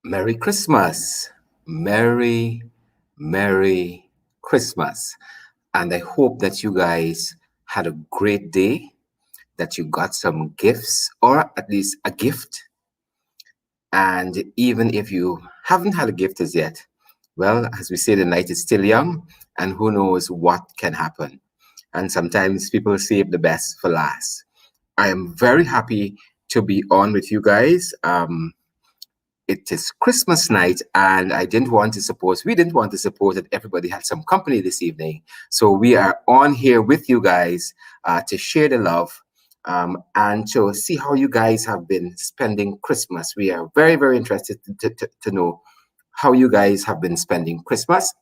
Merry Christmas. Merry Christmas. And I hope that you guys had a great day, that you got some gifts or at least a gift. And even if you haven't had a gift as yet, well, as we say, the night is still young and who knows what can happen. And sometimes people save the best for last. I am very happy to be on with you guys. It is Christmas night, and we didn't want to suppose that everybody had some company this evening. So we are on here with you guys to share the love and to see how you guys have been spending Christmas. We are very, very interested to know how you guys have been spending Christmas.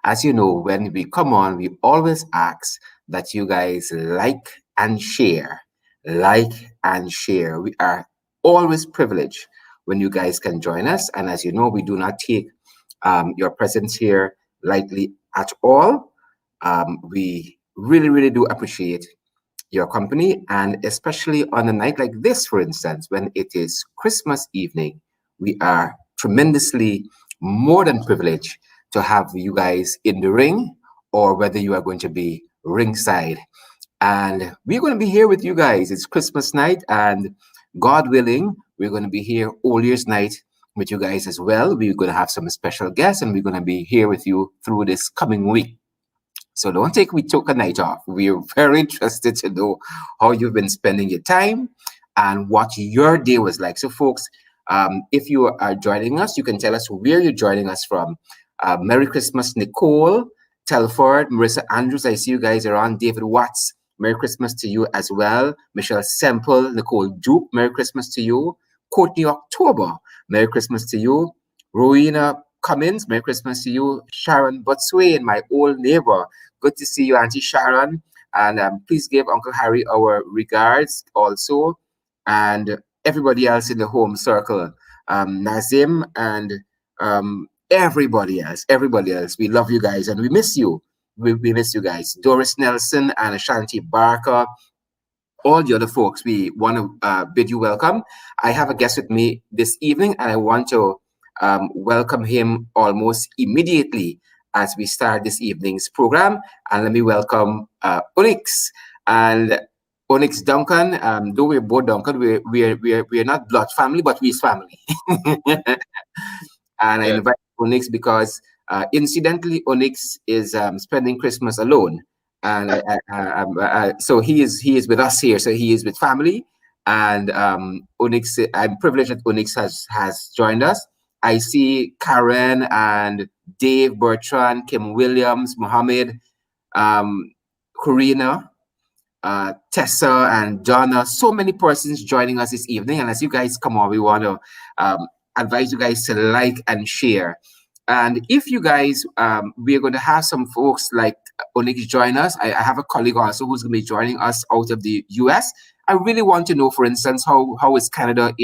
As you know, when we come on, we always ask that you guys like and share. Like and share. We are always privileged when you guys can join us. And as you know, we do not take your presence here lightly at all. We really, really do appreciate your company. And especially on a night like this, for instance, when it is Christmas evening, we are tremendously more than privileged to have you guys in the ring or whether you are going to be ringside. And we're going to be here with you guys. It's Christmas night, and God willing, we're going to be here all year's night with you guys as well. We're going to have some special guests, and we're going to be here with you through this coming week. So don't think we took a night off. We're very interested to know how you've been spending your time and what your day was like. So, folks, if you are joining us, you can tell us where you're joining us from. Merry Christmas, Nicole, Telford, Marissa Andrews. I see you guys are on. David Watts, Merry Christmas to you as well. Michelle Semple, Nicole Duke, Merry Christmas to you. Courtney October, Merry Christmas to you. Rowena Cummins, Merry Christmas to you. Sharon Botswain, my old neighbor. Good to see you, Auntie Sharon. And please give Uncle Harry our regards also. And everybody else in the home circle. Nazim and everybody else. We love you guys and we miss you. We miss you guys. Doris Nelson and Ashanti Barker, all the other folks, we want to bid you welcome. I have a guest with me this evening, and I want to welcome him almost immediately as we start this evening's program. And let me welcome Onyx and Onyx Duncan. Though we're both Duncan, we're not blood family, but we're family. And I invite Onyx because incidentally, Onyx is spending Christmas alone. And so he is with us here. So he is with family. And Onyx, I'm privileged that Onyx has joined us. I see Karen and Dave, Bertrand, Kim Williams, Mohammed, Corina, Tessa, and Donna. So many persons joining us this evening. And as you guys come on, we want to advise you guys to like and share. And if you guys, we're going to have some folks like Onyx join us. I have a colleague also who's going to be joining us out of the US. I really want to know, for instance, how is Canada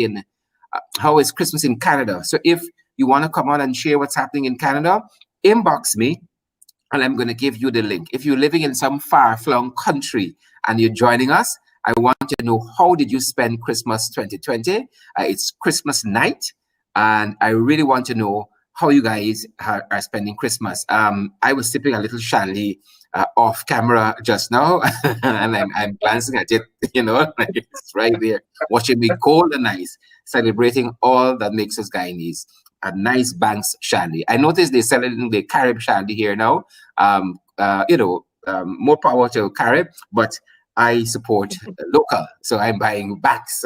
how is Christmas in Canada? So if you want to come on and share what's happening in Canada, inbox me and I'm going to give you the link. If you're living in some far-flung country and you're joining us, I want to know how did you spend Christmas 2020? It's Christmas night, and I really want to know how you guys are spending Christmas. I was sipping a little shandy off camera just now, and I'm glancing at it, it's right there, watching me cold and nice, celebrating all that makes us Guyanese. A nice Banks shandy. I noticed they're selling the Carib shandy here now. More power to Carib, but I support local, so I'm buying Banks.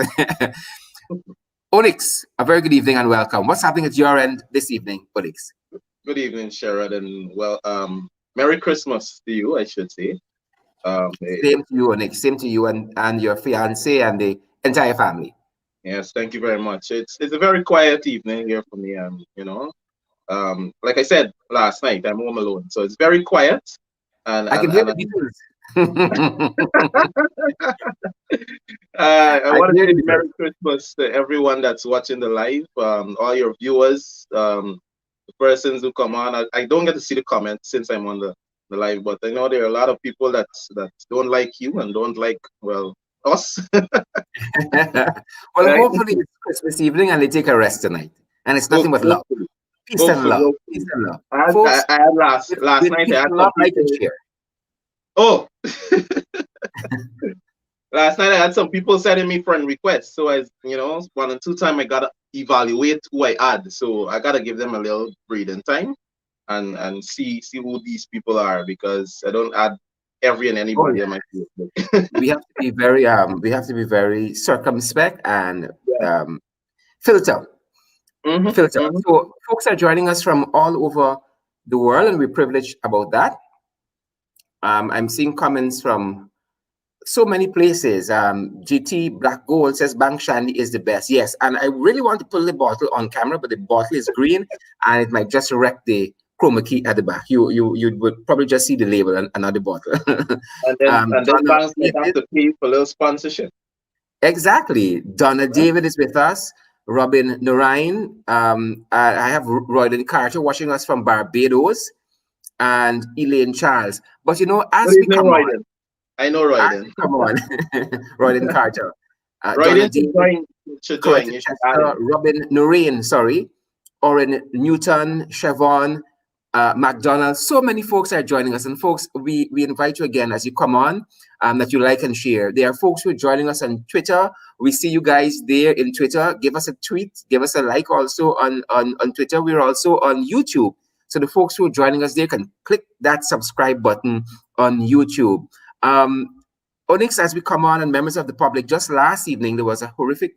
Onyx, a very good evening and welcome. What's happening at your end this evening, Onyx? Good evening, Sherrod, and Merry Christmas to you, I should say. Same to you, Onyx. Same to you and your fiance and the entire family. Yes, thank you very much. It's a very quiet evening here for me. Like I said last night, I'm home alone, so it's very quiet. And I can hear the details. I want to say Merry Christmas to everyone that's watching the live, all your viewers, the persons who come on. I don't get to see the comments since I'm on the live, but I know there are a lot of people that don't like you and don't like, us. Well, hopefully it's Christmas evening and they take a rest tonight. And it's nothing but love. Hopefully, Peace and hopefully, love. Peace hopefully. and love. I, Folks, I, I had last with night I peace had and some love, like people. and share. Oh, last night I had some people sending me friend requests. So I, one and two time I gotta evaluate who I add. So I gotta give them a little breathing time and see who these people are, because I don't add every and Oh anybody yeah. on my Facebook. We have to be very circumspect and Yeah. um, filter. Filter. Hmm. So folks are joining us from all over the world, and we're privileged about that. I'm seeing comments from so many places. GT Black Gold says Bank Shandy is the best. Yes, and I really want to pull the bottle on camera, but the bottle is green, and it might just wreck the 𝗁𝗵𝗧 at the back. You would probably just see the label and another bottle. And then Donna banks might have David, to pay for a little sponsorship. exactly. Donna Right? David is with us. Robin Norine. I have Royden Carter watching us from Barbados, and Elaine Charles. But Good as we evening, come on, Royden. I know Royden. Royden Carter, Donna Royden should David, join. Should join. Curtis You should add Chester, him. Robin Noreen, sorry, Oren Newton, Siobhan, McDonald. So many folks are joining us. And folks, we invite you again as you come on, that you like and share. There are folks who are joining us on Twitter. We see you guys there in Twitter. Give us a tweet, give us a like also on Twitter. We're also on YouTube. So the folks who are joining us there can click that subscribe button on YouTube. Onyx, as we come on, and members of the public, just last evening there was a horrific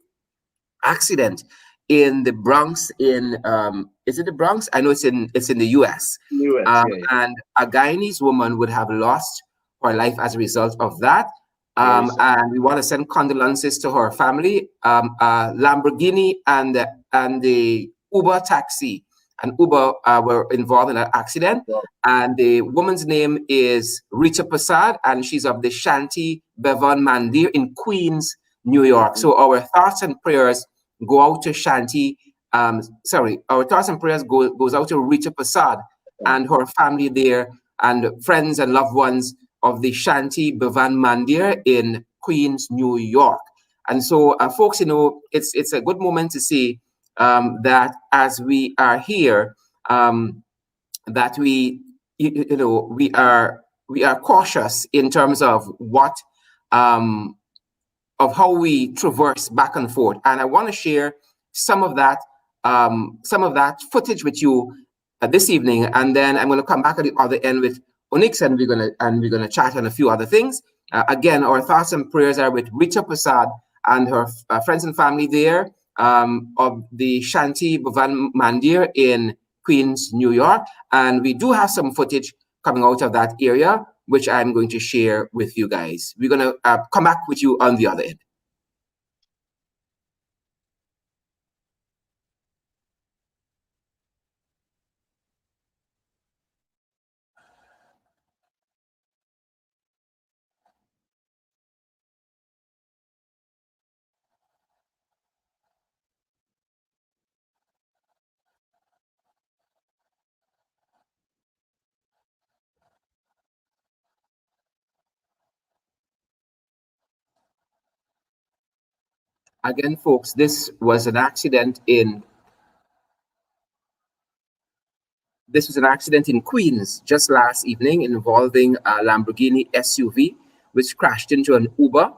accident in the Bronx. Is it the Bronx? I know it's in the U.S. US, yeah. And a Guyanese woman would have lost her life as a result of that. Very sad. And we want to send condolences to her family. Lamborghini and the Uber taxi and Uber were involved in an accident. Well, And the woman's name is 𝗁𝗵ощ 𝗬𝗵𝗵, and she's of the 𝗁cie 𝗵𝗴𝗵𝗁 Mandir in Queens, New York. So our thoughts and prayers go out to 𝗁cie. Our thoughts and prayers goes out to 𝗁𝗵ощ 𝗬𝗵𝗵 and her family there, and friends and loved ones of the 𝗁cie 𝗵𝗴𝗵𝗁 Mandir in Queens, New York. And so, folks, it's a good moment to see that as we are here, that we are cautious in terms of what of how we traverse back and forth. And I want to share some of that footage with you this evening, and then I'm going to come back at the other end with Onyx, and we're gonna chat on a few other things. Again, our thoughts and prayers are with 𝗁𝗵ощ 𝗬𝗵𝗵 and her friends and family there of the 𝗁cie 𝗵𝗴𝗵𝗁 Mandir in Queens, New York, and we do have some footage coming out of that area, which I'm going to share with you guys. We're going to come back with you on the other end. Again, folks, this was an accident in Queens just last evening involving a Lamborghini SUV, which crashed into an Uber.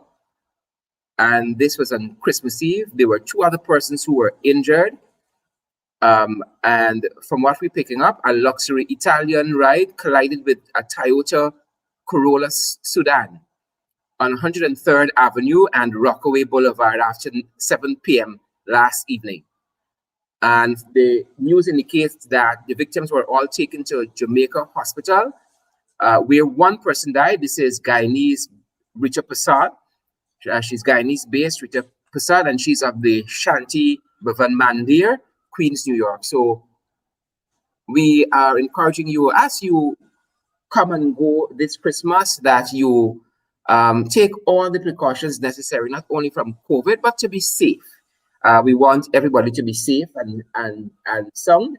And this was on Christmas Eve. There were two other persons who were injured. And from what we're picking up, a luxury Italian ride collided with a Toyota Corolla sedan on 103rd Avenue and Rockaway Boulevard after 7 p.m. last evening. And the news indicates that the victims were all taken to Jamaica Hospital, where one person died. This is Guyanese 𝗁𝗵ощ 𝗬𝗵𝗵𝗁. She's Guyanese based, 𝗁𝗵ощ 𝗬𝗵𝗁, and she's of the 𝗁cie 𝗵𝗴𝗵𝗁 Mandir, Queens, New York. So we are encouraging you, as you come and go this Christmas, that you take all the precautions necessary, not only from COVID, but to be safe. We want everybody to be safe and sound.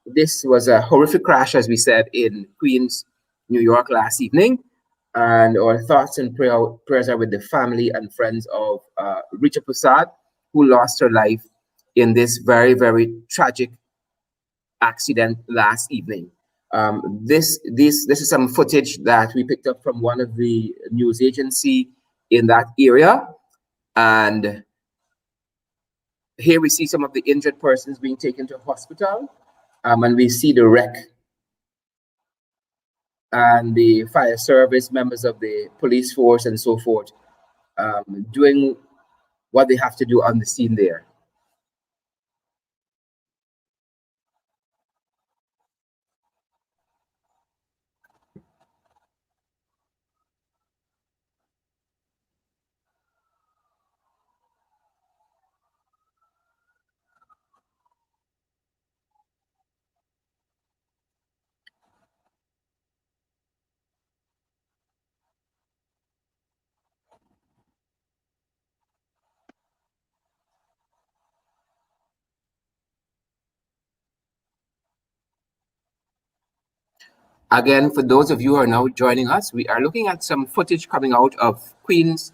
This was a horrific crash, as we said, in Queens, New York last evening. And our thoughts and prayers are with the family and friends of 𝗁𝗵ощ 𝗬𝗵𝗵𝗁, who lost her life in this very, very tragic accident last evening. This is some footage that we picked up from one of the news agency in that area, and here we see some of the injured persons being taken to hospital, and we see the wreck and the fire service, members of the police force, and so forth, doing what they have to do on the scene there. Again, for those of you who are now joining us, we are looking at some footage coming out of Queens,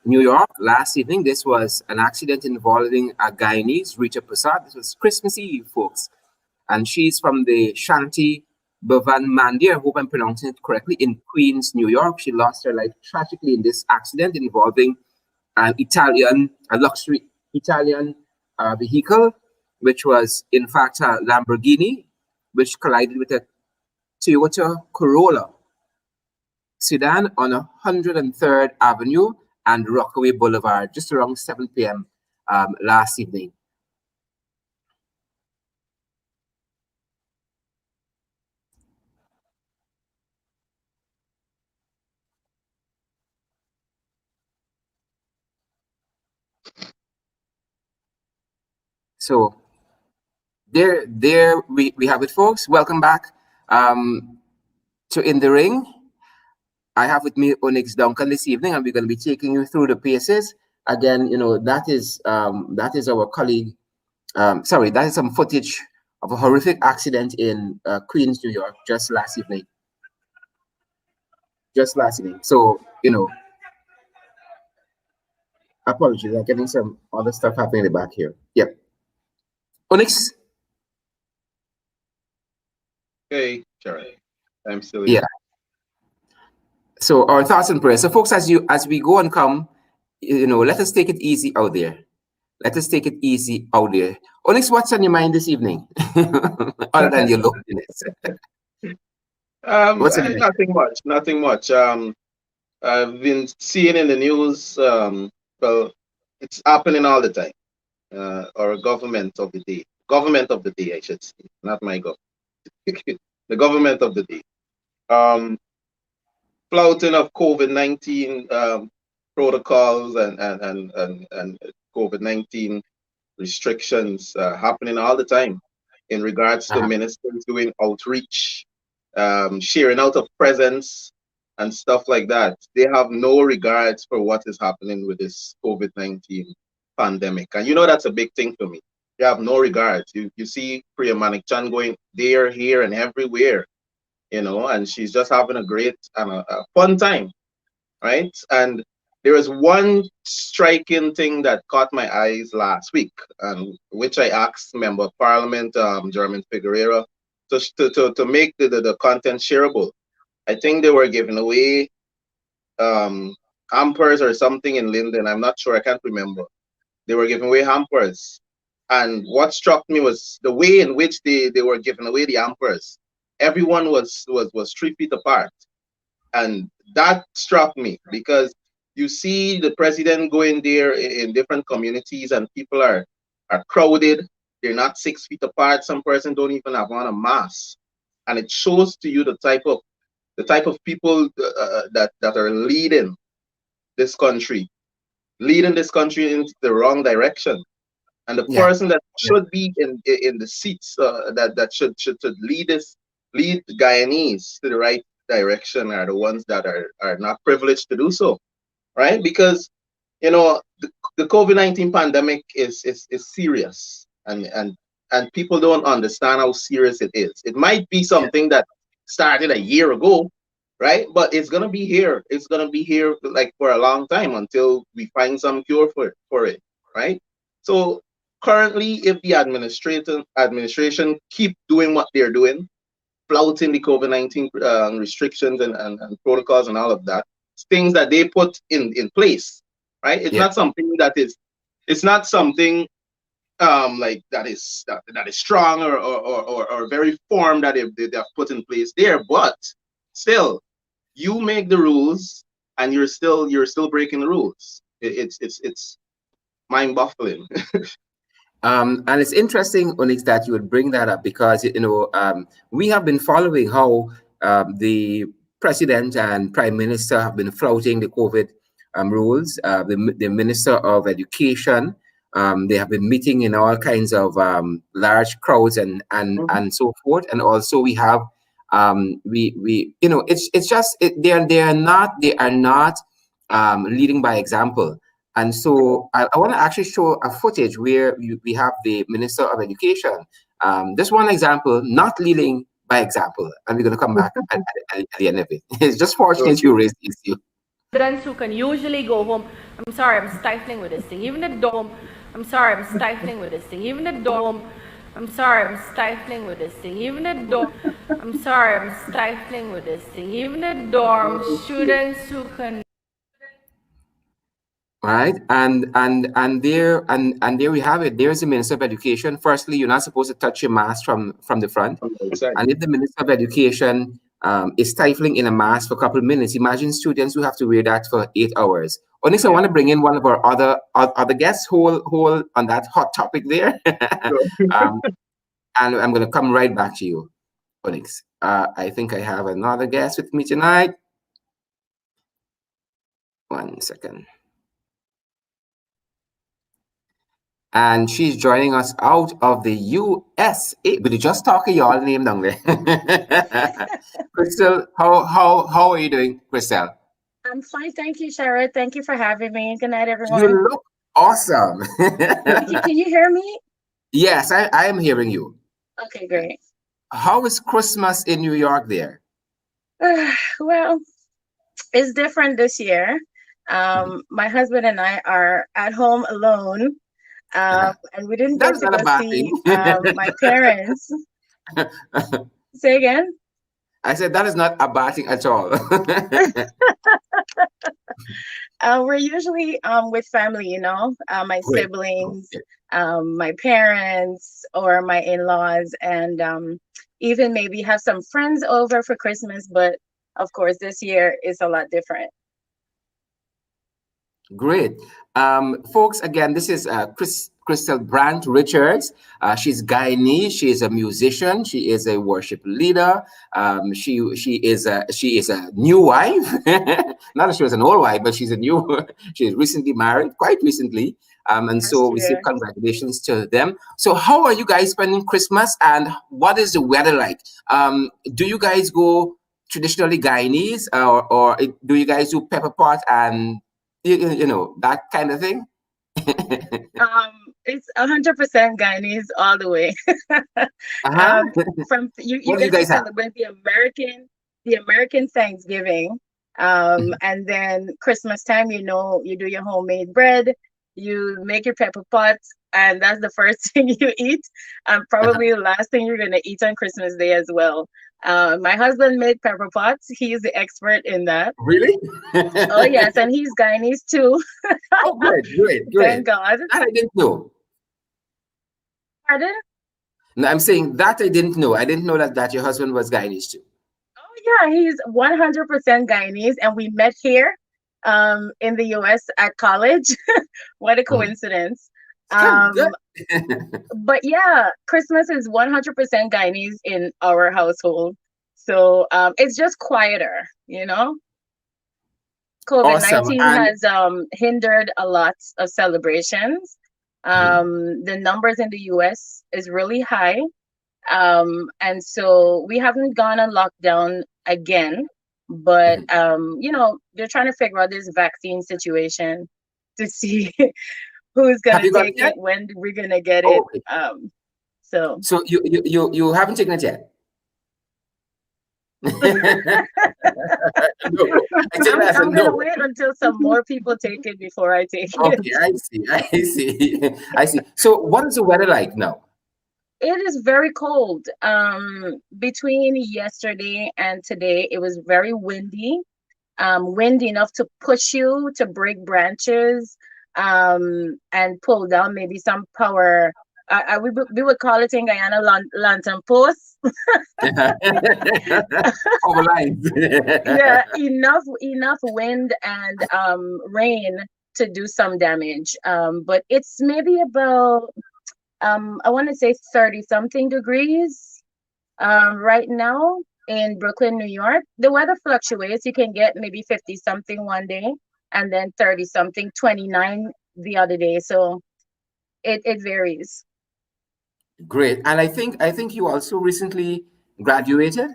New York last evening. This was an accident involving a Guyanese, 𝗪𝗵cie 𝗬𝗵𝗴. This was Christmas Eve, folks. And she's from the 𝘁cie 𝗵𝗴, I hope I'm pronouncing it correctly, in Queens, New York. She lost her life tragically in this accident involving a luxury Italian vehicle, which was in fact a Lamborghini, which collided with a Toyota Corolla sedan on 103rd Avenue and Rockaway Boulevard, just around 7 p.m. Last evening. So there we have it, folks. Welcome back to In the Ring. I have with me Onyx Duncan this evening, and we're going to be taking you through the paces. Again, you know, that is our colleague. Sorry, that is some footage of a horrific accident in Queens, New York, just last evening. So, you know, apologies, I'm getting some other stuff happening in the back here. Yep. Onyx. Okay, sure. I'm still here. Yeah. So our thoughts and prayers. So, folks, as we go and come, you know, let us take it easy out there. Let us take it easy out there. Onyx, what's on your mind this evening, other than your loneliness? Nothing much. I've been seeing in the news. Well, it's happening all the time. Our government of the day, I should say, not my government. The government of the day. Flouting of COVID-19 protocols and COVID-19 restrictions happening all the time in regards to ministers doing outreach, sharing out of presence and stuff like that. They have no regards for what is happening with this COVID-19 pandemic. And you know, that's a big thing for me. They have no regards. You see 𝗵𝗵cie going there, here, and everywhere, you know, and she's just having a great and a fun time, right? And there was one striking thing that caught my eyes last week, which I asked Member of Parliament 𝗪𝗵cie 𝗬𝗵𝗴 to make the content shareable. I think they were giving away hampers or something in Linden. I'm not sure. I can't remember. They were giving away hampers. And what struck me was the way in which they were giving away the hampers. Everyone was 3 feet apart. And that struck me because you see the president going there in different communities and people are crowded. They're not 6 feet apart. Some person don't even have on a mask. And it shows to you the type of people that are leading this country into the wrong direction. And the person that should be in the seats that should lead Guyanese to the right direction are the ones that are not privileged to do so, right? Because, you know, the COVID-19 pandemic is serious, and people don't understand how serious it is. It might be something that started a year ago, right? But it's gonna be here. It's gonna be here like for a long time until we find some cure for it, right? So currently, if the administration keep doing what they're doing, flouting the COVID-19 restrictions and protocols and all of that, things that they put in place, right? It's Yeah. not something that is, it's not something like that is strong or very firm that they have put in place there, but still, you make the rules and you're still breaking the rules. It's mind-boggling. And it's interesting, 𝗁𝗏, that you would bring that up because we have been following how the president and prime minister have been flouting the COVID rules. The minister of education, they have been meeting in all kinds of large crowds and so forth. And also we have it's just they are not leading by example. And so I want to actually show a footage where we have the Minister of Education. Just one example, not leading by example. And we're going to come back at the end of it. It's just fortunate you raised the issue. Students who can usually go home, I'm sorry, I'm stifling with this thing. Even the dorm, I'm sorry, I'm stifling with this thing. Even the dorm, I'm sorry, I'm stifling with this thing. Even the dorm, I'm sorry, I'm stifling with this thing. Even the dorm, students who can. Right, and there we have it. There's the Minister of Education. Firstly, you're not supposed to touch your mask from the front. And if the Minister of Education is stifling in a mask for a couple of minutes, imagine students who have to wear that for 8 hours. 𝗁𝗏, I want to bring in one of our other guests who on that hot topic there. And I'm going to come right back to you, 𝗁𝗏. I think I have another guest with me tonight. 1 second. And she's joining us out of the USA. But you just talk y'all name down there. Crystal, how are you doing, Crystal? I'm fine, thank you, Sarah. Thank you for having me. Good night, everyone. You look awesome. Can you hear me? Yes, I am hearing you. Okay, great. How is Christmas in New York there? Well, it's different this year. My husband and I are at home alone. And we didn't get to go see my parents. Say again? I said that is not a bad thing at all. We're usually with family, my siblings, my parents, or my in-laws, and even maybe have some friends over for Christmas. But of course, this year is a lot different. Great. Folks, again, this is Crystal Brandt Richards. She's Guyanese. She is a musician. She is a worship leader. She is a new wife. Not that she was an old wife, but she's she's recently married, quite recently. And so we say congratulations to them. So how are you guys spending Christmas, and what is the weather like? Do you guys go traditionally Guyanese, or do you guys do pepper pot and that kind of thing? It's 100% Guyanese all the way. From you get to celebrate the American Thanksgiving, and then Christmas time. You do your homemade bread, you make your pepper pots, and that's the first thing you eat, and probably the last thing you're gonna eat on Christmas Day as well. My husband made pepper pots. He's the expert in that. Really? Oh yes, and he's Guyanese too. Oh, great. Thank God. That I didn't know. Pardon? No, I'm saying that I didn't know. I didn't know that your husband was Guyanese too. Oh yeah, he's 100% Guyanese, and we met here in the US at college. What a coincidence. But yeah, Christmas is 100% Guyanese in our household. So it's just quieter, COVID-19 has hindered a lot of celebrations. The numbers in the US is really high. And so we haven't gone on lockdown again, but they're trying to figure out this vaccine situation to see who's gonna take it, when we're gonna get it. So you haven't taken it yet? No, I take that as a I'm gonna no. wait until some more people take it before I take it. Okay, I see. I see. I see. So, what is the weather like now? It is very cold. Between yesterday and today, it was very windy. Windy enough to push you to break branches, and pull down maybe some power. We would call it in Guyana lantern posts. Power lines. Yeah, enough wind and rain to do some damage. But it's maybe about I want to say 30 something degrees right now in Brooklyn, New York. The weather fluctuates. You can get maybe 50 something one day and then 30 something, 29 the other day. So it varies. Great. And I think you also recently graduated.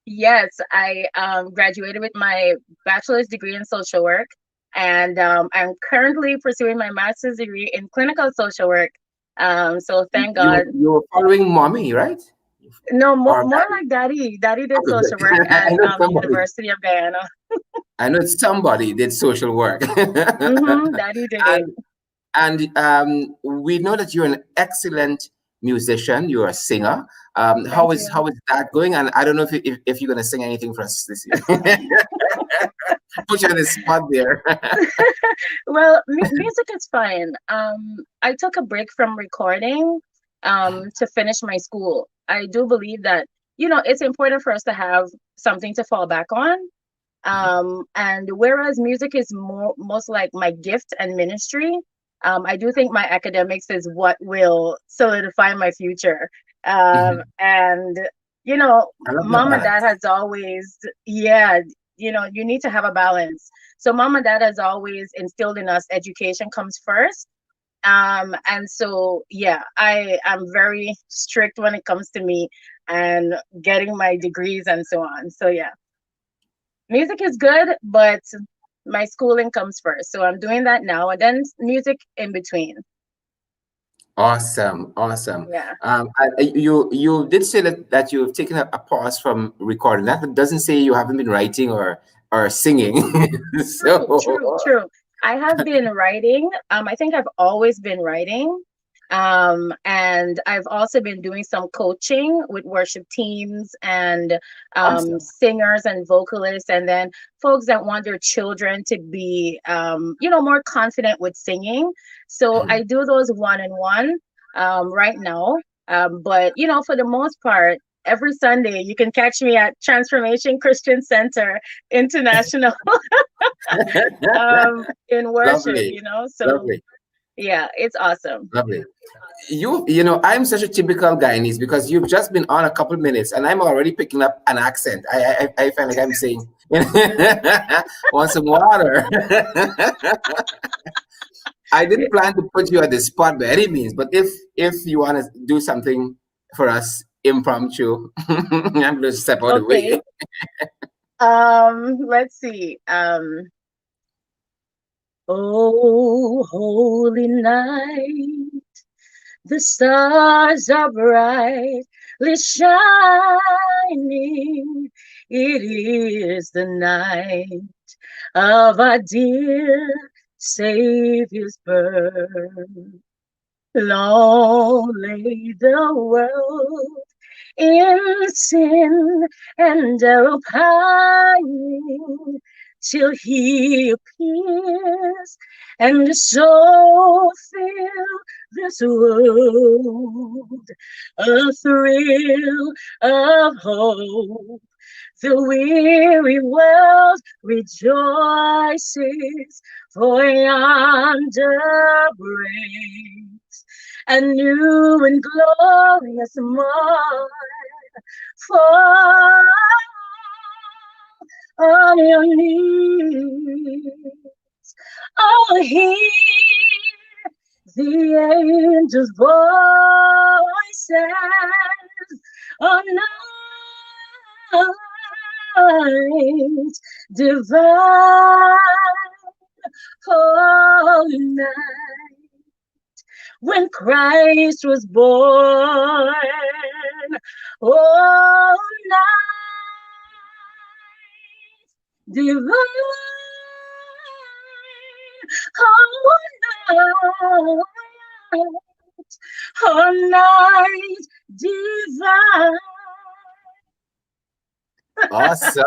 Yes, I graduated with my bachelor's degree in social work, and I'm currently pursuing my master's degree in clinical social work. So thank God. You're following mommy, right? No, Or more like daddy. Daddy did okay, social work good. at I know somebody. University of Guyana. I know somebody did social work. Daddy did it. And we know that you're an excellent musician. You're a singer. Thank you. How is that going? And I don't know if you're gonna sing anything for us this year. Put you on the spot there. Well, music is fine. I took a break from recording to finish my school. I do believe that, it's important for us to have something to fall back on. And whereas music is most like my gift and ministry, I do think my academics is what will solidify my future. Mhm. And, I love that mom and dad balance. has always, yeah, you need to have a balance. So mom and dad has always instilled in us education comes first. And so, yeah, I am very strict when it comes to me and getting my degrees and so on. So, yeah, music is good, but my schooling comes first. So I'm doing that now, and then music in between. Awesome, awesome. Yeah. You did say that you've taken a pause from recording. That doesn't say you haven't been writing or singing. So True. I have been writing. I think I've always been writing. And I've also been doing some coaching with worship teams and awesome. singers and vocalists, and then folks that want their children to be, more confident with singing. So Mhm. I do those one-on-one right now. But, for the most part, every Sunday you can catch me at Transformation Christian Center International in worship, Lovely, So lovely, yeah, it's awesome. lovely. I'm such a typical Guyanese because you've just been on a couple minutes and I'm already picking up an accent. I feel like I'm saying, want some water. I didn't plan to put you on the spot by any means, but if you want to do something for us impromptu, I'm going to step out of the Okay. way. Let's see. Oh, holy night, the stars are brightly shining. It is the night of our dear Savior's birth. Long lay the world in sin and error pining, till he appears and so fill this world. A thrill of hope, the weary world rejoices, for yonder breaks a new and glorious morn. Fall on your knees. Oh, hear the angels' voices on night divine. Oh, night when Christ was born. Oh, divine, oh night, oh night divine. Awesome.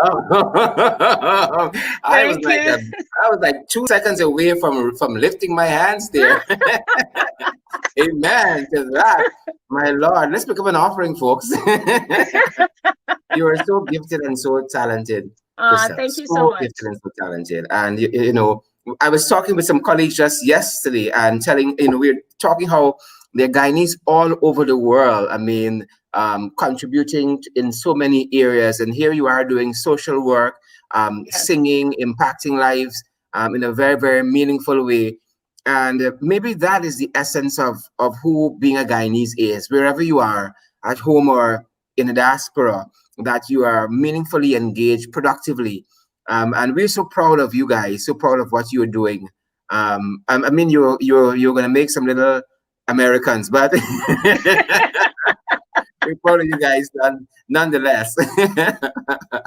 Thank you. I was like 2 seconds away from lifting my hands there. Amen to that. My Lord, let's become an offering, folks. You are so gifted and so talented, Crystal. Thank you so So much. gifted and so talented. And you know, I was talking with some colleagues just yesterday and telling, you know, we're talking how there are Guyanese all over the world. I mean, contributing in so many areas. And here you are doing social work, Yes. singing, impacting lives in a very, very meaningful way. And maybe that is the essence of who being a Guyanese is, wherever you are, at home or in the diaspora, that you are meaningfully engaged productively. And we're so proud of you guys, so proud of what you're doing. I mean, you're going to make some little Americans, but we're proud of you guys nonetheless.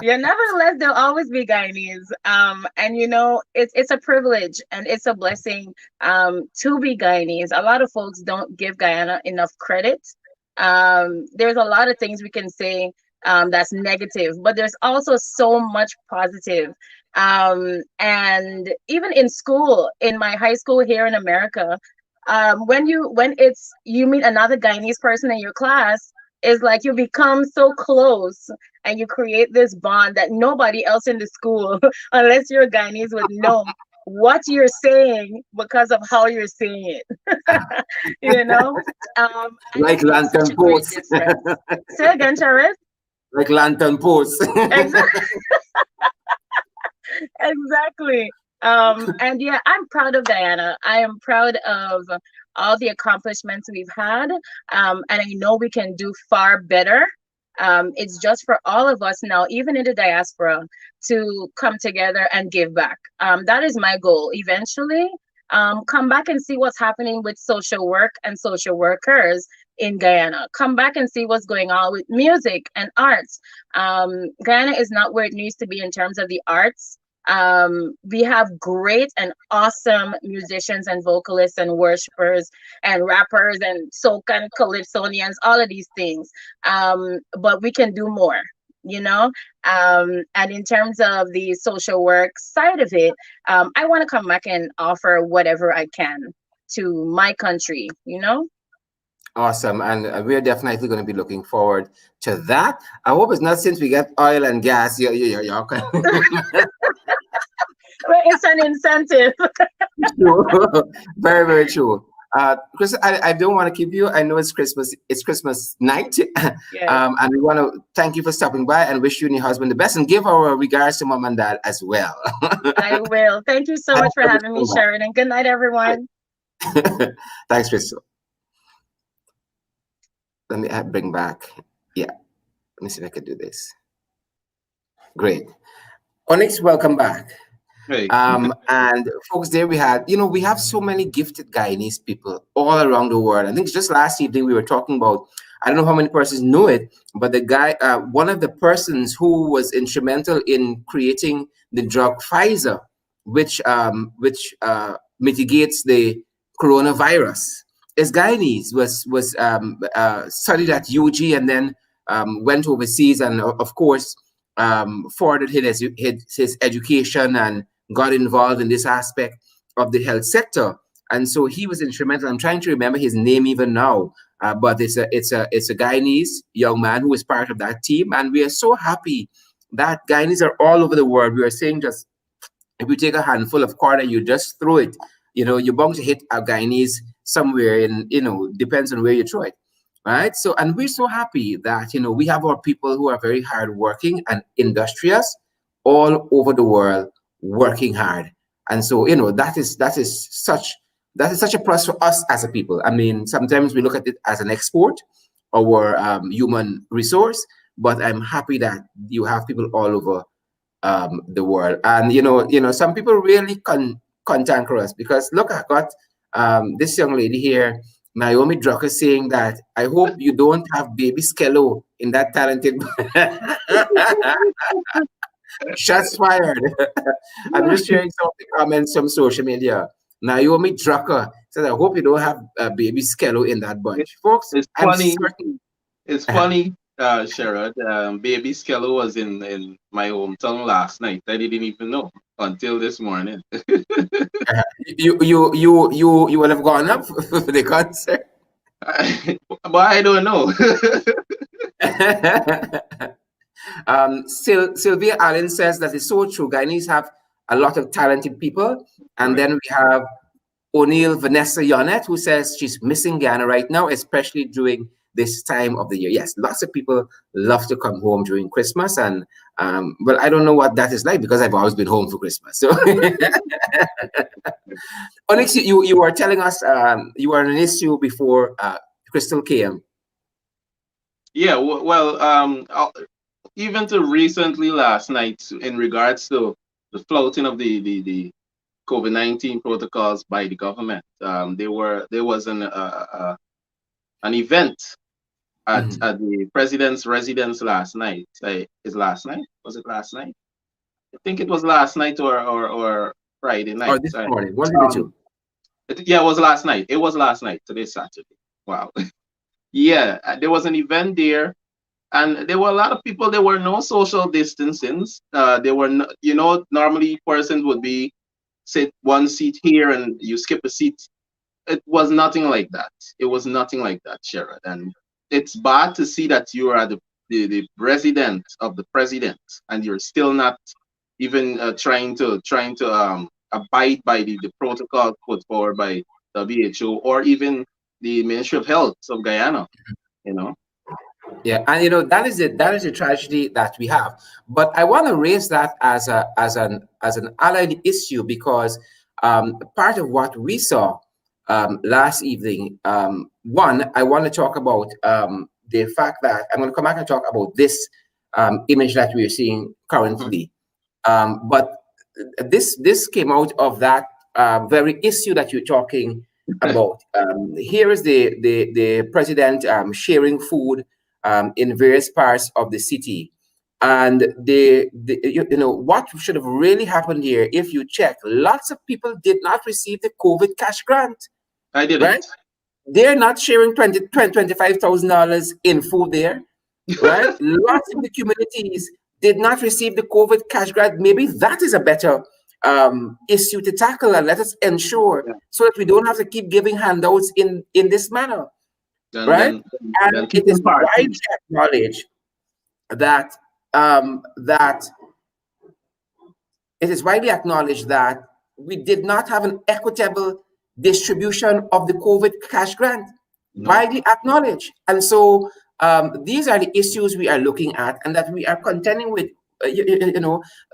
Yeah, nevertheless, there'll always be Guyanese. And you know, it's a privilege and it's a blessing to be Guyanese. A lot of folks don't give Guyana enough credit. There's a lot of things we can say that's negative, but there's also so much positive. And even in school, in my high school here in America, when you meet another Guyanese person in your class, it's like you become so close and you create this bond that nobody else in the school, unless you're Guyanese, would know what you're saying because of how you're saying it. You know, and Like it makes such lantern a great posts. difference. Say again, Charis. Like lantern posts. Exactly. Exactly. And yeah, I'm proud of Diana. I am proud of all the accomplishments we've had. And I know we can do far better. It's just for all of us now, even in the diaspora, to come together and give back. That is my goal. Eventually, come back and see what's happening with social work and social workers in Guyana. Come back and see what's going on with music and arts. Guyana is not where it needs to be in terms of the arts. We have great and awesome musicians and vocalists and worshipers and rappers and soca and calypsonians, all of these things. But we can do more, you know? And in terms of the social work side of it, I want to come back and offer whatever I can to my country, you know? Awesome. And we're definitely going to be looking forward to that. I hope it's not since we get oil and gas. You're Well, it's an incentive. true. Very, very true. Chris, I don't want to keep you. I know it's Christmas. It's Christmas night. Yes. And we want to thank you for stopping by and wish you and your husband the best and give our regards to mom and dad as well. I will. Thank you so much for having me, Sharon, and good night, everyone. Thanks, Crystal. Let me bring back. Yeah. Let me see if I can do this. Great. Onyx, welcome back. Hey. And folks, there we had, you know, we have so many gifted Guyanese people all around the world. I think just last evening we were talking about, I don't know how many persons know it, but the guy, one of the persons who was instrumental in creating the drug Pfizer, which mitigates the coronavirus, is Guyanese, was studied at UG and then went overseas and of course furthered his education and got involved in this aspect of the health sector. And so he was instrumental. I'm trying to remember his name even now, but it's a Guyanese young man who is part of that team, and we are so happy that Guyanese are all over the world. We are saying just if you take a handful of corn and you just throw it, you know, you're bound to hit a Guyanese somewhere in, you know, depends on where you throw it, right? So, and we're so happy that, you know, we have our people who are very hardworking and industrious all over the world working hard. And so, you know, that is such a plus for us as a people. I mean, sometimes we look at it as an export, our human resource, but I'm happy that you have people all over the world. And you know, some people really contanker us because look, I got this young lady here, Naomi Drucker, saying that I hope you don't have baby Skello in that talented. Shots fired. I'm just sharing some of the comments from social media. Naomi Drucker says, I hope you don't have baby Skello in that bunch. Folks, It's I'm funny. certain. It's funny, Sherrod. Baby Skello was in my hometown last night. I didn't even know until this morning. You would have gone up for the concert. But I don't know. Sylvia Allen says that it's so true. Guyanese have a lot of talented people. And Right. then we have O'Neill Vanessa Yonet, who says she's missing Guyana right now, especially during this time of the year. Yes, lots of people love to come home during Christmas. And, well, I don't know what that is like because I've always been home for Christmas. So, Onyx, you were telling us you were on an issue before Crystal came. Yeah, well, even to recently last night, in regards to the flouting of the COVID-19 protocols by the government, there was an event at the president's residence last night. Last night? Was it last night? I think it was last night or Friday night. Or this morning. What did you do? Yeah, it was last night. It was last night. Today's Saturday. Wow. Yeah, there was an event there, and there were a lot of people. There were no social distancing. There were no, normally persons would be sit one seat here and you skip a seat. It was nothing like that. It was nothing like that, Sherrod. And it's bad to see that you are the resident of the president and you're still not even trying to abide by the protocol put forward by WHO or even the Ministry of Health of Guyana. Yeah, and that is the tragedy that we have. But I want to raise that as an allied issue because part of what we saw last evening. One, I want to talk about the fact that I'm going to come back and talk about this image that we're seeing currently. But this came out of that very issue that you're talking about. Here is the president sharing food in various parts of the city. And what should have really happened here, if you check, lots of people did not receive the COVID cash grant. I did right? They're not sharing $25,000 in food there, right? Lots of the communities did not receive the COVID cash grant. Maybe that is a better issue to tackle, and let us ensure so that we don't have to keep giving handouts in this manner, right? And it is widely acknowledged that it is widely acknowledged that we did not have an equitable distribution of the COVID cash grant, widely acknowledged. And so these are the issues we are looking at and that we are contending with.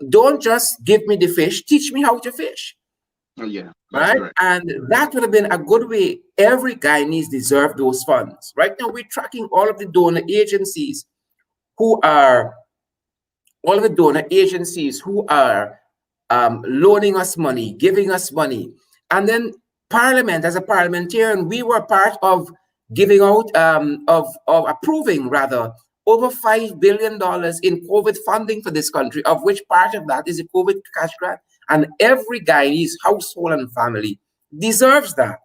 Don't just give me the fish, teach me how to fish. Yeah, right? And that would have been a good way. Every Guyanese deserve those funds. Right now, we're tracking all of the donor agencies who are loaning us money, giving us money. And then Parliament, as a parliamentarian, we were part of giving out, of approving rather, over $5 billion in COVID funding for this country, of which part of that is a COVID cash grant. And every Guyanese household and family deserves that.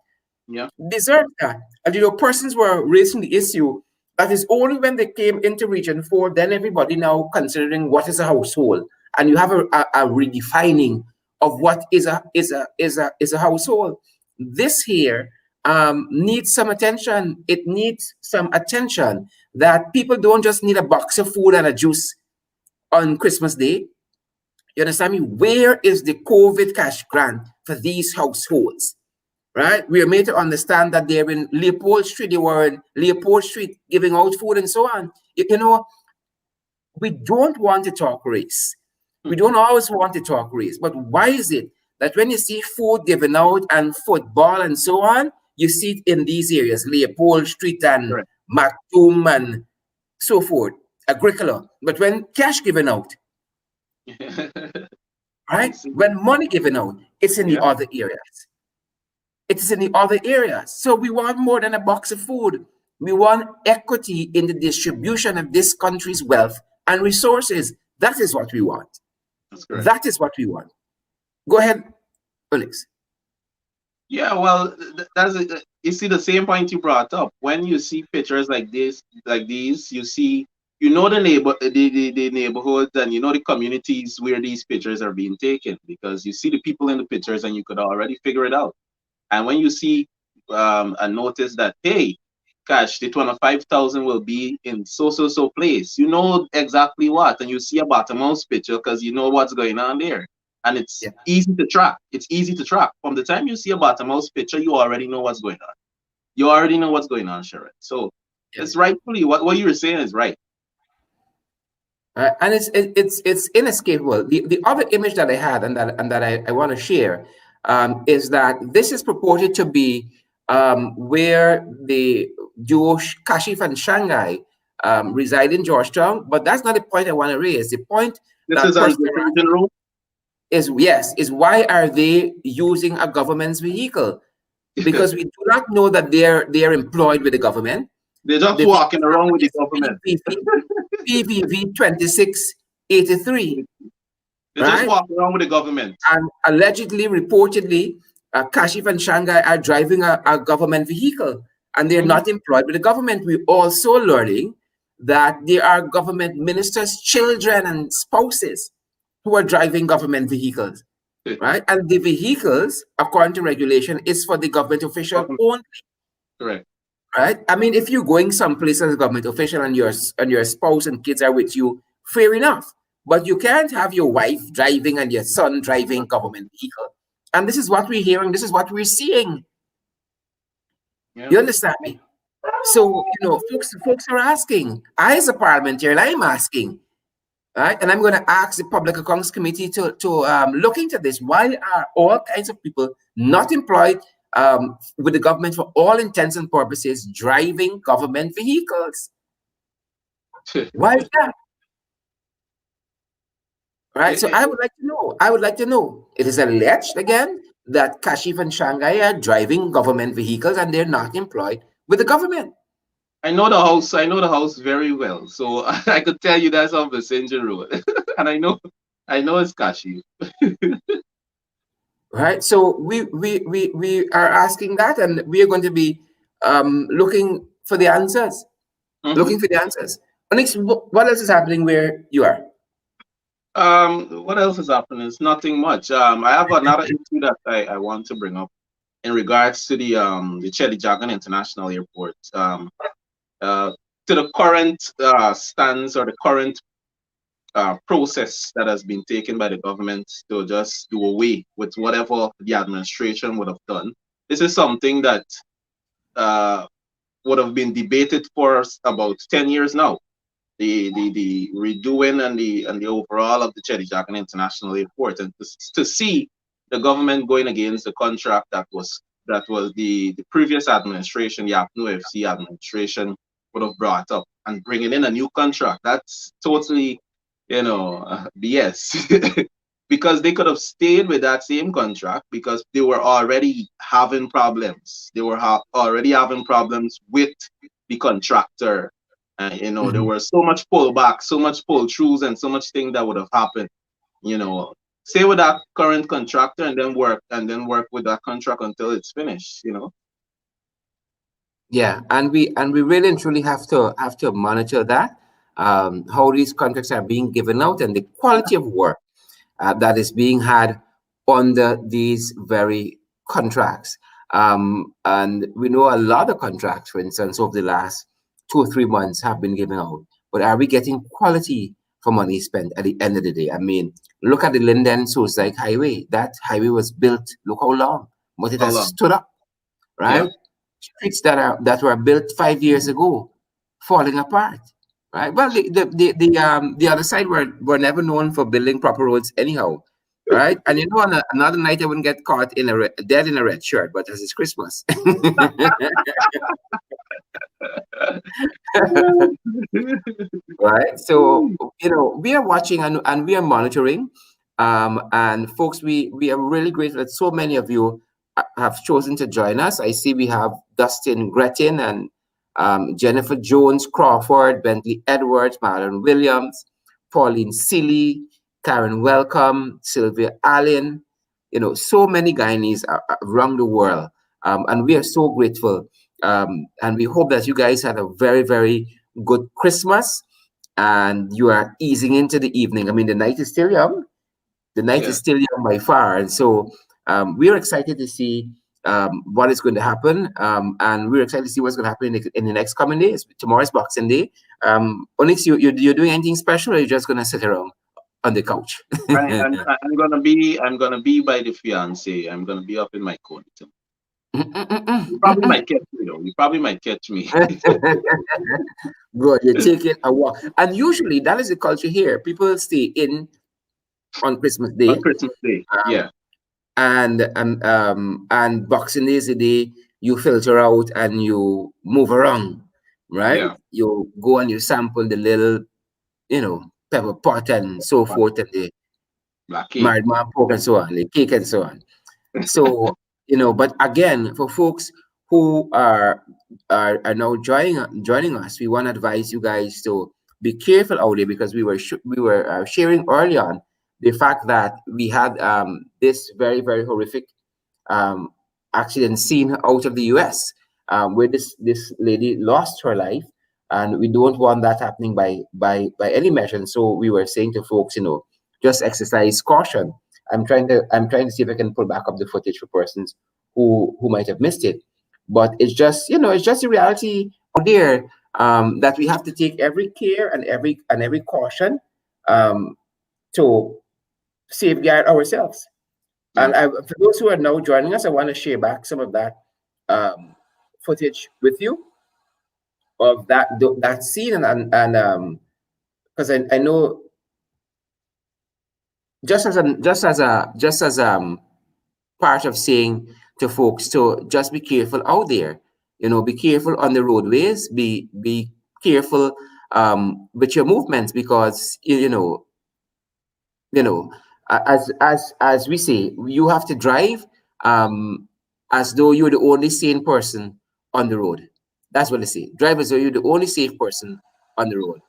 Yeah. Deserves that. And persons were raising the issue that is only when they came into Region 4, then everybody now considering what is a household. And you have a redefining of what is a household. This here needs some attention. It needs some attention that people don't just need a box of food and a juice on Christmas Day. You understand me? Where is the COVID cash grant for these households? Right? We are made to understand that they're in Leopold Street. They were in Leopold Street giving out food and so on. We don't want to talk race. We don't always want to talk race. But why is it that when you see food given out and football and so on, you see it in these areas, Leopold Street and Mactoum and so forth, Agricola. But when cash given out, right? When money given out, it's in the other areas. It's in the other areas. So we want more than a box of food. We want equity in the distribution of this country's wealth and resources. That is what we want. That's correct. That is what we want. Go ahead, Alex. Yeah, well, that's you see the same point you brought up. When you see pictures like this, like these, you see, you know the neighborhoods, and you know the communities where these pictures are being taken, because you see the people in the pictures and you could already figure it out. And when you see and notice that, hey, gosh, the 25,000 will be in so place, you know exactly what, and you see a bottom house picture because you know what's going on there. And it's easy to track. It's easy to track. From the time you see a bottom house picture, you already know what's going on. You already know what's going on, Sharon. So it's rightfully what you were saying is right. And it's inescapable. The other image that I had and that I want to share is that this is purported to be where the Jewish 𝗁𝗃 and Shanghai reside in Georgetown, but that's not the point I want to raise. The point this is on the engine room. Is why are they using a government's vehicle? Because we do not know that they're employed with the government. They're just walking around with the government. PVV 2683. They just walk around with the government. And allegedly, reportedly, 𝗁𝗃 and Shanghai are driving a government vehicle, and they're not employed with the government. We're also learning that there are government ministers' children and spouses who are driving government vehicles, right? And the vehicles, according to regulation, is for the government official only. Correct. Right? I mean, if you're going someplace as a government official and your spouse and kids are with you, fair enough. But you can't have your wife driving and your son driving government vehicle. And this is what we're hearing. This is what we're seeing. Yeah. You understand me? So, you know, folks are asking. I, as a parliamentarian, I'm asking. Right? And I'm going to ask the Public Accounts Committee to look into this. Why are all kinds of people not employed with the government for all intents and purposes driving government vehicles? Why is that? Right? So I would like to know. It is alleged again that 𝗁𝗃 and Shanghai are driving government vehicles and they're not employed with the government. I know the house very well, so I could tell you that's on Vicinge Road, and I know it's 𝗁𝗃. Right. So we are asking that, and we are going to be looking for the answers. Looking for the answers. Onyx, what else is happening where you are? What else is happening? It's nothing much. I have another issue that I want to bring up in regards to the 𝘁𝗵 International Airport. To the current stance or the current process that has been taken by the government to just do away with whatever the administration would have done. This is something that would have been debated for about 10 years now. The redoing and the overall of the 𝘁𝗵 International Airport, and to see the government going against the contract that was the previous administration, the 𝗵𝗄FC administration, would have brought up, and bringing in a new contract, that's totally, you know, BS. Because they could have stayed with that same contract because they were already having problems. They were already having problems with the contractor. You know, there was so much pullback, so much pull-throughs, and so much thing that would have happened. You know, stay with that current contractor and then work with that contract until it's finished. You know. Yeah, and we really and truly have to monitor that, how these contracts are being given out and the quality of work that is being had under these very contracts. And we know a lot of contracts, for instance, over the last 2 or 3 months have been given out. But are we getting quality for money spent at the end of the day? I mean, look at the Linden-Source-Dyke Highway. That highway was built, look how long, but it has stood up, right? Yeah. Streets that were built 5 years ago, falling apart, right? Well, the other side were never known for building proper roads anyhow, right? And you know, on another night I wouldn't get caught dead in a red shirt, but as it's Christmas. Right? So, you know, we are watching and we are monitoring, and folks, we are really grateful that so many of you have chosen to join us. I see we have Dustin Gretton and Jennifer Jones Crawford, Bentley Edwards, Marlon Williams, Pauline Seeley, Karen Welcome, Sylvia Allen, so many Guyanese around the world. And we are so grateful. And we hope that you guys had a very, very good Christmas and you are easing into the evening. I mean, the night is still young. The night is still young by far. And so we are excited to see what is going to happen. And we're excited to see what's going to happen in the next coming days. Tomorrow's Boxing Day. Onyx, you're doing anything special, or you're just going to sit around on the couch? I'm gonna be by the fiance. I'm gonna be up in my corner. You probably might catch me though. You probably might catch me. Good, you're taking a walk. And usually that is the culture here. People stay in on Christmas Day. On Christmas Day, yeah. And Boxing Day is the day you filter out and you move around, right? Yeah. You go and you sample the little, pepper pot and so forth, and the married man pork and so on, the cake and so on. So, but again, for folks who are now joining us, we want to advise you guys to be careful out there, because we were sharing early on the fact that we had this very, very horrific accident scene out of the US, where this lady lost her life, and we don't want that happening by any measure. And so we were saying to folks, just exercise caution. I'm trying to see if I can pull back up the footage for persons who might have missed it. But it's just the reality out there, that we have to take every care and every caution to safeguard ourselves. And for those who are now joining us, I want to share back some of that footage with you of that scene, and because I know, just as part of saying to folks to just be careful out there, be careful on the roadways, be careful with your movements, because as we say, you have to drive as though you're the only sane person on the road. That's what they say. Drive as though you're the only safe person on the road.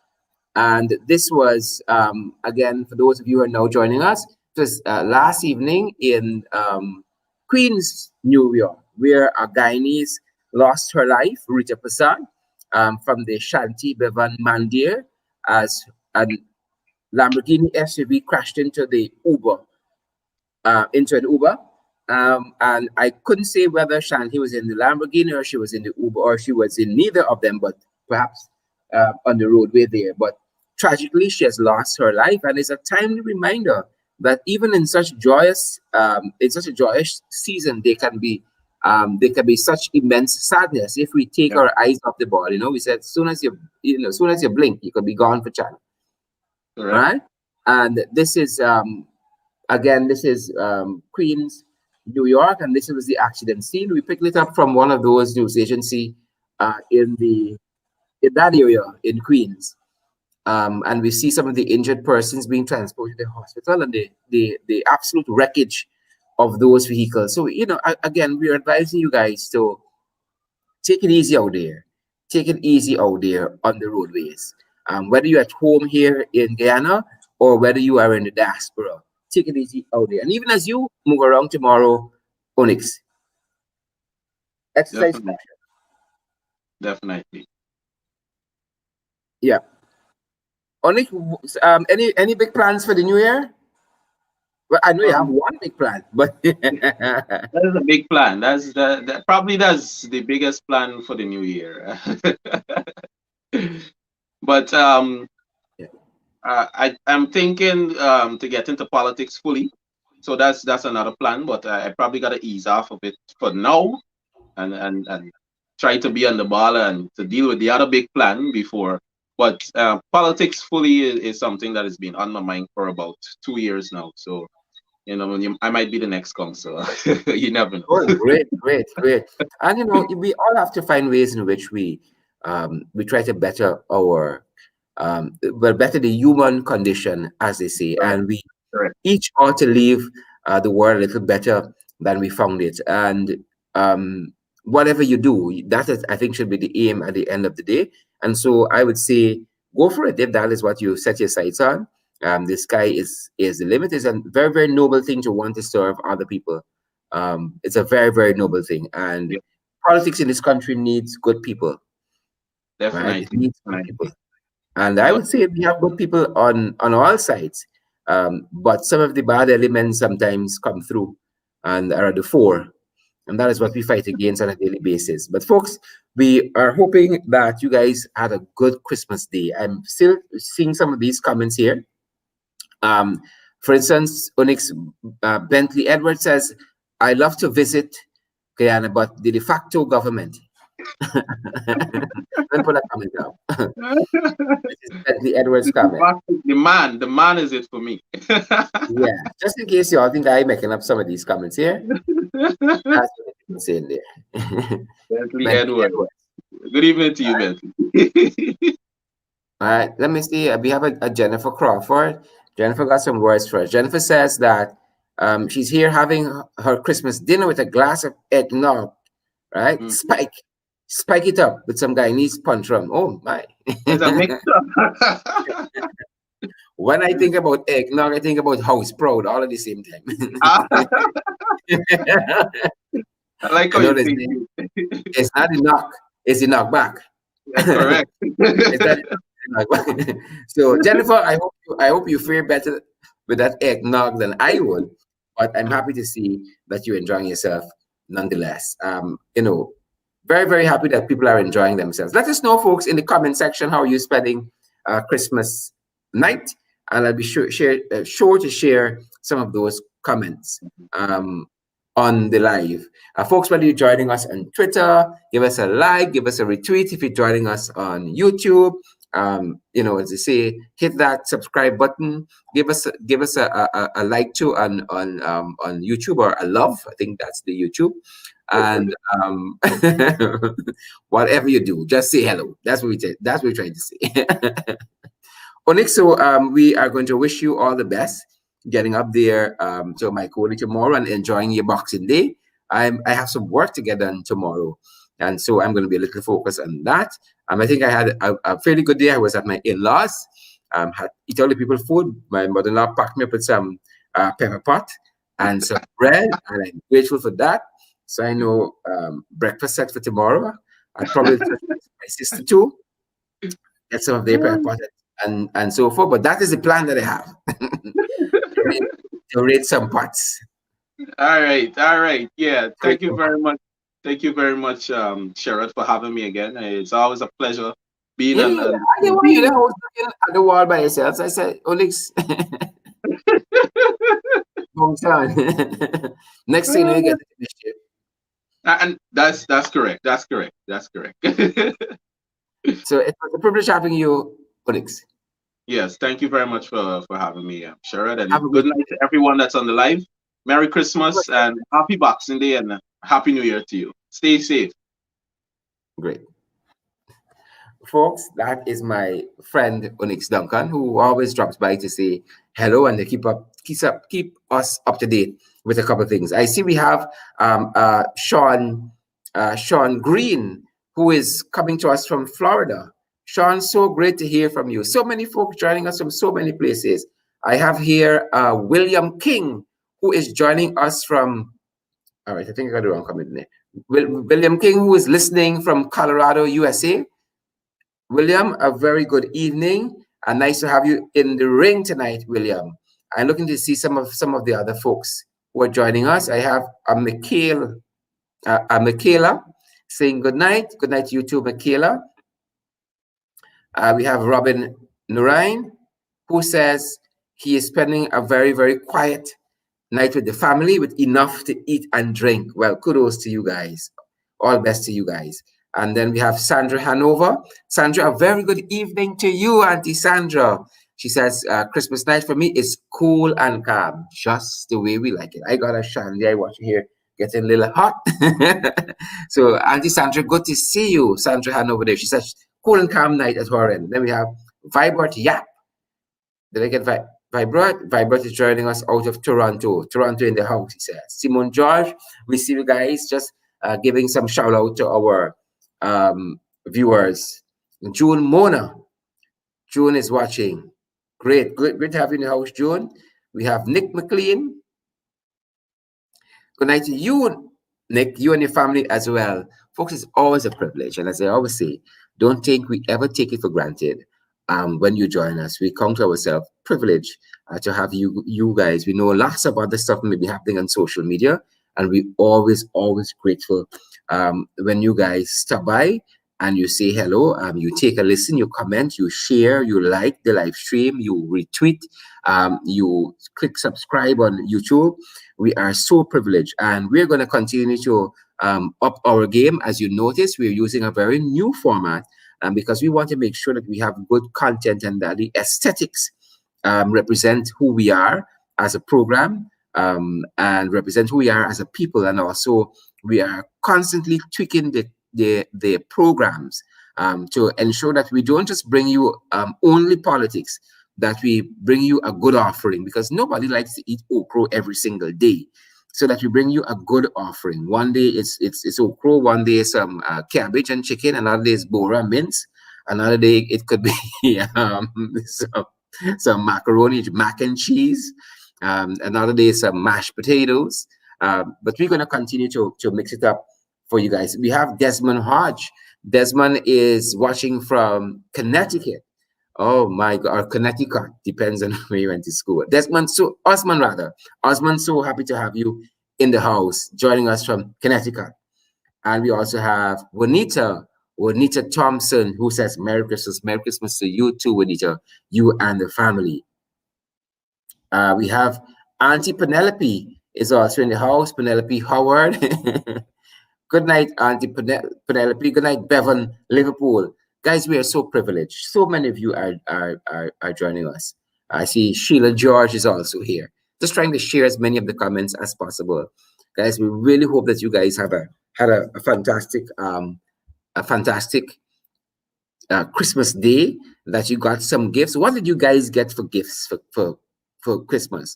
And this was, again, for those of you who are now joining us, it was last evening in Queens, New York, where a Guyanese lost her life, 𝗪𝗵cie 𝗬𝗵𝗏, from the Shanti Bevan Mandir, as a Lamborghini SUV crashed into an Uber. And I couldn't say whether Shanti was in the Lamborghini or she was in the Uber, or she was in neither of them, but perhaps on the roadway there. But tragically, she has lost her life, and it's a timely reminder that even in such a joyous season, there can be such immense sadness if we take our eyes off the ball. We said, as soon as you blink, you could be gone for China. Right? And this is Queens, New York, and this was the accident scene. We picked it up from one of those news agency in that area in Queens, and we see some of the injured persons being transported to the hospital, and the absolute wreckage of those vehicles. So again, we're advising you guys to take it easy out there. Take it easy out there on the roadways. Whether you're at home here in Guyana or whether you are in the diaspora, take it easy out there. And even as you move around tomorrow, Onyx, exercise caution. Definitely. Yeah. Onyx, any big plans for the new year? Well, I know you have one big plan, but that is a big plan. That's the biggest plan for the new year. But I'm thinking to get into politics fully. So that's another plan. But I probably got to ease off of it for now, and try to be on the ball and to deal with the other big plan before. But politics fully is something that has been on my mind for about 2 years now. So I might be the next consul. You never know. Oh, great. And we all have to find ways in which we try to better our better the human condition, as they say, and we each ought to leave the world a little better than we found it. And whatever you do, that is, I think, should be the aim at the end of the day. And so I would say, go for it if that is what you set your sights on. The sky is the limit. It's a very, very noble thing to want to serve other people. It's a very, very noble thing. And Yeah, politics in this country needs good people, right? It definitely. needs good people. And I But would say we have good people on all sides. But some of the bad elements sometimes come through and are at the fore. And that is what we fight against on a daily basis. But folks, we are hoping that you guys had a good Christmas day. I'm still seeing some of these comments here. For instance, Onyx Bentley Edwards says, I love to visit Guyana, but the de facto government. Don't put that comment down. This is Bentley Edwards' comment. the man is it for me. Yeah, just in case you all think I'm making up some of these comments here, that's what I'm saying there. Bentley Bentley Edwards. Edwards. Good evening to you, Bentley. All right, let me see. We have a Jennifer Crawford. Jennifer got some words for us. Jennifer says that she's here having her Christmas dinner with a glass of eggnog, right? Spike it up with some Guyanese punch rum. Oh my! It's a mix-up. When I think about eggnog, I think about house proud all at the same time. I like how I know you think. it's not the knock, it's the knock back. That's correct. It's not the knock back. So Jennifer, I hope you fare better with that eggnog than I would, but I'm happy to see that you're enjoying yourself nonetheless. Very, very happy that people are enjoying themselves. Let us know, folks, in the comment section how you're spending Christmas night, and I'll be sure to share some of those comments on the live. Folks, whether you're joining us on Twitter, give us a like, give us a retweet. If you're joining us on YouTube, as they say, hit that subscribe button. Give us a like too on YouTube, or a love. I think that's the YouTube. And whatever you do, just say hello. That's what we're trying to say. Onyx, so we are going to wish you all the best getting up there to my Cody tomorrow and enjoying your Boxing Day. I have some work to get done tomorrow, and so I'm going to be a little focused on that. I think I had a fairly good day. I was at my in-laws, had eat all the people food. My mother-in-law packed me up with some pepper pot and some bread, and I'm grateful for that. So I know breakfast set for tomorrow. I'll probably touch my sister too, get some of their pepper pot and so forth. But that is the plan that I have. to raid some pots. All right. Yeah, thank you very much. Thank you very much, Sherrod, for having me again. It's always a pleasure being on. I didn't want you to hold at the wall by yourself. I said, Onyx. Next thing you get the mischief. And that's correct. That's correct. So it was a privilege having you, Onyx. Yes, thank you very much for having me, Sherrod. And good night to everyone that's on the live. Merry Christmas and happy Boxing Day and Happy New Year to you. Stay safe. Great. Folks, that is my friend Onyx Duncan, who always drops by to say hello and to keep us up to date with a couple of things. I see we have Sean Green, who is coming to us from Florida. Sean, so great to hear from you. So many folks joining us from so many places. I have here William King, who is joining us from, all right, I think I got the wrong comment there. William King, who is listening from Colorado, USA. William, a very good evening, and nice to have you in the ring tonight, William. I'm looking to see some of the other folks who are joining us. I have Michaela saying good night. Good night to you too, Michaela. We have Robin Nurain, who says he is spending a very, very quiet night with the family with enough to eat and drink. Well, kudos to you guys. All best to you guys. And then we have Sandra Hanover. Sandra, a very good evening to you, Auntie Sandra. She says, Christmas night for me is cool and calm, just the way we like it. I got a shandy. I watch here getting a little hot. So, Auntie Sandra, good to see you. Sandra Hanover there. She says, cool and calm night at her end. Then we have Vibert Yap. Did I get Vibert? Vibert is joining us out of Toronto. Toronto in the house, he says. Simone George, we see you guys. Just giving some shout out to our viewers. June Mona. June is watching. Great, great to have you in the house, Joan. We have Nick McLean. Good night to you, Nick, you and your family as well. Folks, it's always a privilege. And as I always say, don't think we ever take it for granted when you join us. We count ourselves privileged to have you guys. We know lots of other stuff may be happening on social media, and we always grateful when you guys stop by and you say hello, you take a listen, you comment, you share, you like the live stream, you retweet, you click subscribe on YouTube. We are so privileged, and we're going to continue to up our game. As you notice, we're using a very new format because we want to make sure that we have good content and that the aesthetics represent who we are as a program and represent who we are as a people. And also, we are constantly tweaking the programs to ensure that we don't just bring you only politics, that we bring you a good offering, because nobody likes to eat okra every single day. So that we bring you a good offering. One day it's okra, one day some cabbage and chicken, another day is bora mince, another day it could be some macaroni, mac and cheese, another day some mashed potatoes. But we're going to continue to mix it up for you guys. We have Desmond Hodge. Desmond is watching from Connecticut. Oh my God, or Connecticut, depends on where you went to school. Osman, so happy to have you in the house, joining us from Connecticut. And we also have Juanita Thompson, who says Merry Christmas. Merry Christmas to you too, Juanita, you and the family. We have Auntie Penelope is also in the house, Penelope Howard. Good night, Auntie Penelope. Good night, Bevan, Liverpool. Guys, we are so privileged. So many of you are joining us. I see Sheila George is also here. Just trying to share as many of the comments as possible. Guys, we really hope that you guys have had a fantastic Christmas day, that you got some gifts. What did you guys get for gifts for Christmas?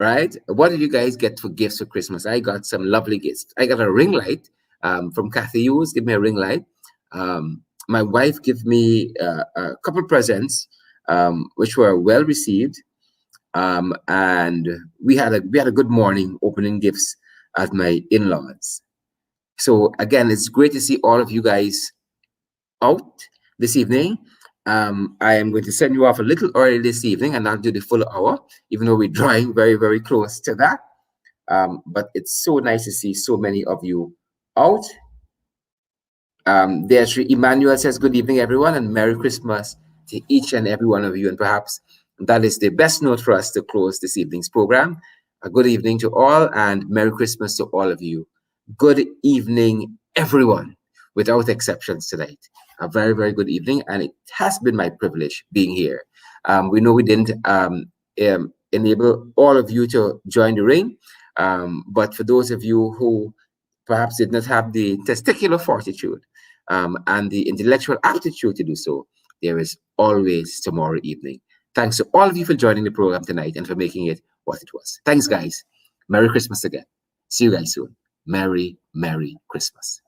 Right? What did you guys get for gifts for Christmas? I got some lovely gifts. I got a ring light from Kathy Hughes. Give me a ring light. My wife gave me a couple presents, which were well received, and we had a good morning opening gifts at my in-laws. So again, it's great to see all of you guys out this evening. I am going to send you off a little early this evening and not do the full hour, even though we're drawing very, very close to that. But it's so nice to see so many of you out. Emmanuel says, good evening, everyone, and Merry Christmas to each and every one of you. And perhaps that is the best note for us to close this evening's program. A good evening to all, and Merry Christmas to all of you. Good evening, everyone, without exceptions tonight. A very, very good evening, and it has been my privilege being here. We know we didn't enable all of you to join the ring, but for those of you who perhaps did not have the testicular fortitude and the intellectual aptitude to do so, there is always tomorrow evening. Thanks to all of you for joining the program tonight and for making it what it was. Thanks, guys. Merry Christmas again. See you guys soon. Merry, Merry Christmas.